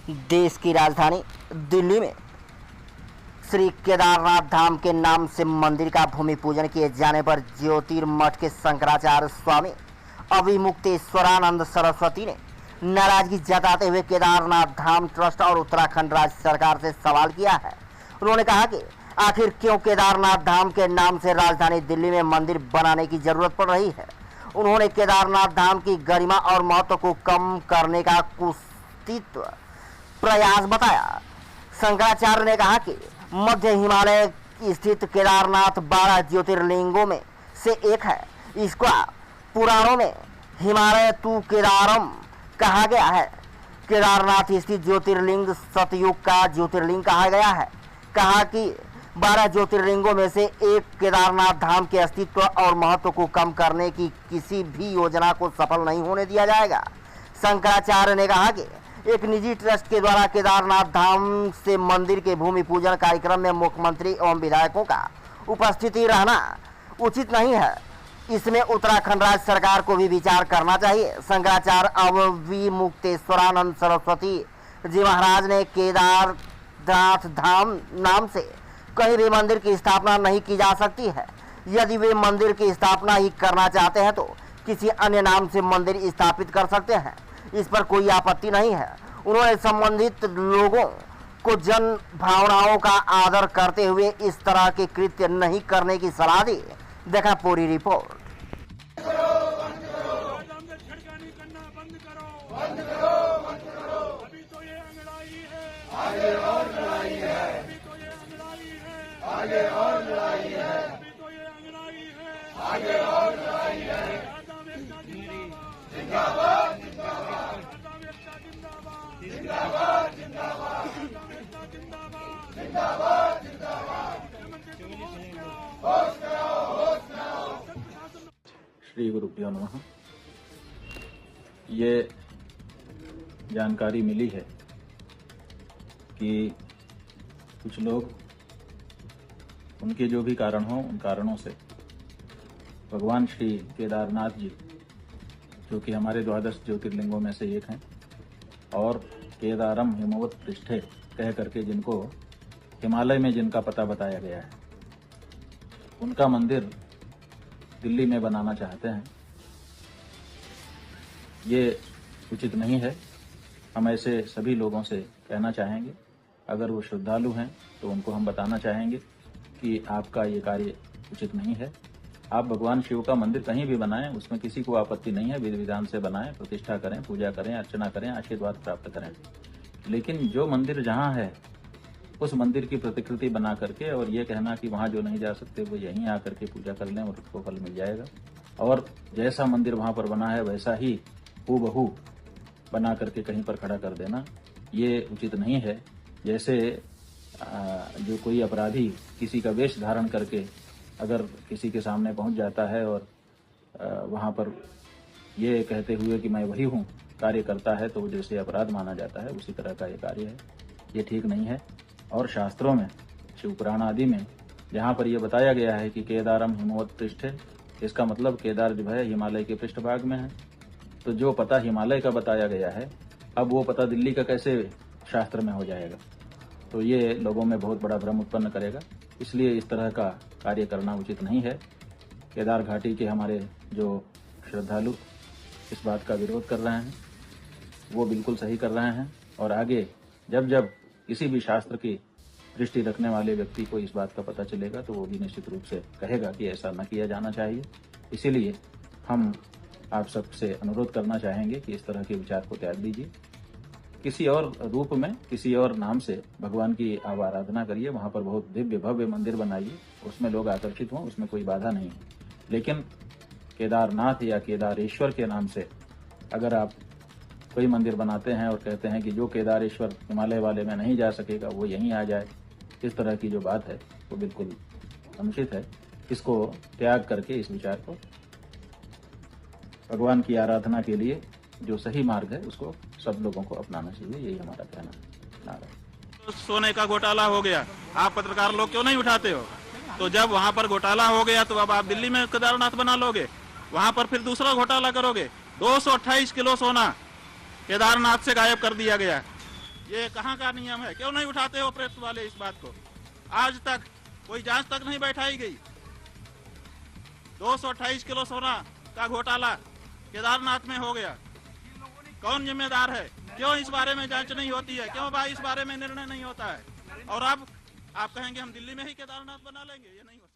देश की राजधानी दिल्ली में श्री केदारनाथ धाम के नाम से मंदिर का भूमि पूजन किए जाने पर ज्योतिर्मठ के शंकराचार्य स्वामी अभिमुक्तेश्वरानंद सरस्वती ने नाराजगी जताते हुए केदारनाथ धाम ट्रस्ट और उत्तराखंड राज्य सरकार से सवाल किया है। उन्होंने कहा कि आखिर क्यों केदारनाथ धाम के नाम से राजधानी दिल्ली में मंदिर बनाने की जरूरत पड़ रही है। उन्होंने केदारनाथ धाम की गरिमा और महत्व को कम करने का कुत्सित प्रयास बताया। शंकराचार्य ने कहा कि मध्य हिमालय स्थित केदारनाथ 12 ज्योतिर्लिंगों में से एक है। इसका पुराणों में हिमालय तू केदारम कहा गया है। केदारनाथ स्थित ज्योतिर्लिंग सतयुग का ज्योतिर्लिंग कहा गया है। कहा कि 12 ज्योतिर्लिंगों में से एक केदारनाथ धाम के अस्तित्व और महत्व को कम करने की किसी भी योजना को सफल नहीं होने दिया जाएगा। शंकराचार्य ने कहा कि एक निजी ट्रस्ट के द्वारा केदारनाथ धाम से मंदिर के भूमि पूजन कार्यक्रम में मुख्यमंत्री एवं विधायकों का उपस्थिति रहना उचित नहीं है। इसमें उत्तराखंड राज्य सरकार को भी विचार करना चाहिए। शंकराचार्य अभिमुक्तेश्वरानंद सरस्वती जी महाराज ने केदारनाथ धाम नाम से कहीं भी मंदिर की स्थापना नहीं की जा सकती है। यदि वे मंदिर की स्थापना ही करना चाहते हैं तो किसी अन्य नाम से मंदिर स्थापित कर सकते हैं। इस पर कोई आपत्ति नहीं है। उन्होंने संबंधित लोगों को जन भावनाओं का आदर करते हुए इस तरह के कृत्य नहीं करने की सलाह दी। देखा पूरी रिपोर्ट। अभी तो ये अंगड़ाई है, आगे और लड़ाई है। अभी तो ये अंगड़ाई है, आगे और लड़ाई है। अभी तो ये अंगड़ाई है, आगे और लड़ाई है। आजाद एकता जिंदाबाद, जिंदाबाद, आजाद एकता जिंदाबाद, जिंदाबाद, जिंदाबाद, आजाद एकता जिंदाबाद, जिंदाबाद, जिंदाबाद। मुख्यमंत्री तुम होश में आओ, होश में आओ। श्री गुरुभ्यो नमः। ये जानकारी मिली है कि कुछ लोग उनके जो भी कारण हो उन कारणों से भगवान श्री केदारनाथ जी, जो कि हमारे 12 ज्योतिर्लिंगों में से एक हैं, और केदारम हिमवत पृष्ठे कह करके जिनको हिमालय में जिनका पता बताया गया है, उनका मंदिर दिल्ली में बनाना चाहते हैं। ये उचित नहीं है। हम ऐसे सभी लोगों से कहना चाहेंगे, अगर वो श्रद्धालु हैं तो उनको हम बताना चाहेंगे कि आपका ये कार्य उचित नहीं है। आप भगवान शिव का मंदिर कहीं भी बनाएं, उसमें किसी को आपत्ति नहीं है। विधि विधान से बनाएं, प्रतिष्ठा करें, पूजा करें, अर्चना करें, आशीर्वाद प्राप्त करें। लेकिन जो मंदिर जहाँ है उस मंदिर की प्रतिकृति बना करके और ये कहना कि वहाँ जो नहीं जा सकते वो यहीं आकर के पूजा कर लें और उसको फल मिल जाएगा, और जैसा मंदिर वहाँ पर बना है वैसा ही हूबहू बना करके कहीं पर खड़ा कर देना, ये उचित नहीं है। जैसे जो कोई अपराधी किसी का वेश धारण करके अगर किसी के सामने पहुंच जाता है और वहां पर ये कहते हुए कि मैं वही हूं कार्य करता है, तो जैसे अपराध माना जाता है उसी तरह का ये कार्य है। ये ठीक नहीं है। और शास्त्रों में, शिव पुराण आदि में जहाँ पर यह बताया गया है कि केदारम हिमवत पृष्ठ है, इसका मतलब केदार जो है हिमालय के पृष्ठभाग में है। तो जो पता हिमालय का बताया गया है, अब वो पता दिल्ली का कैसे शास्त्र में हो जाएगा? तो ये लोगों में बहुत बड़ा भ्रम उत्पन्न करेगा। इसलिए इस तरह का कार्य करना उचित नहीं है। केदार घाटी के हमारे जो श्रद्धालु इस बात का विरोध कर रहे हैं वो बिल्कुल सही कर रहे हैं। और आगे जब जब किसी भी शास्त्र की दृष्टि रखने वाले व्यक्ति को इस बात का पता चलेगा तो वो भी निश्चित रूप से कहेगा कि ऐसा न किया जाना चाहिए। इसीलिए हम आप सबसे अनुरोध करना चाहेंगे कि इस तरह के विचार को त्याग दीजिए। किसी और रूप में, किसी और नाम से भगवान की आराधना करिए। वहाँ पर बहुत दिव्य भव्य मंदिर बनाइए, उसमें लोग आकर्षित हों, उसमें कोई बाधा नहीं है। लेकिन केदारनाथ या केदारेश्वर के नाम से अगर आप कोई मंदिर बनाते हैं और कहते हैं कि जो केदारेश्वर हिमालय वाले में नहीं जा सकेगा वो यहीं आ जाए, इस तरह की जो बात है वो बिल्कुल अनुचित है। इसको त्याग करके इस विचार को भगवान की आराधना के लिए जो सही मार्ग है उसको सब लोगों को अपनाना चाहिए। यही हमारा कहना है। नारायण। सोने का घोटाला हो गया, आप पत्रकार लोग क्यों नहीं उठाते हो? तो जब वहाँ पर घोटाला हो गया तो अब आप दिल्ली में केदारनाथ बना लोगे, वहाँ पर फिर दूसरा घोटाला करोगे। 228 किलो सोना केदारनाथ से गायब कर दिया गया। ये कहाँ का नियम है? क्यों नहीं उठाते हो प्रेस वाले इस बात को? आज तक कोई जांच तक नहीं बैठाई गई। 228 किलो सोना का घोटाला केदारनाथ में हो गया। कौन जिम्मेदार है? क्यों इस बारे में जांच नहीं होती है? क्यों भाई इस बारे में निर्णय नहीं होता है? और अब आप कहेंगे हम दिल्ली में ही केदारनाथ बना लेंगे? ये नहीं होता।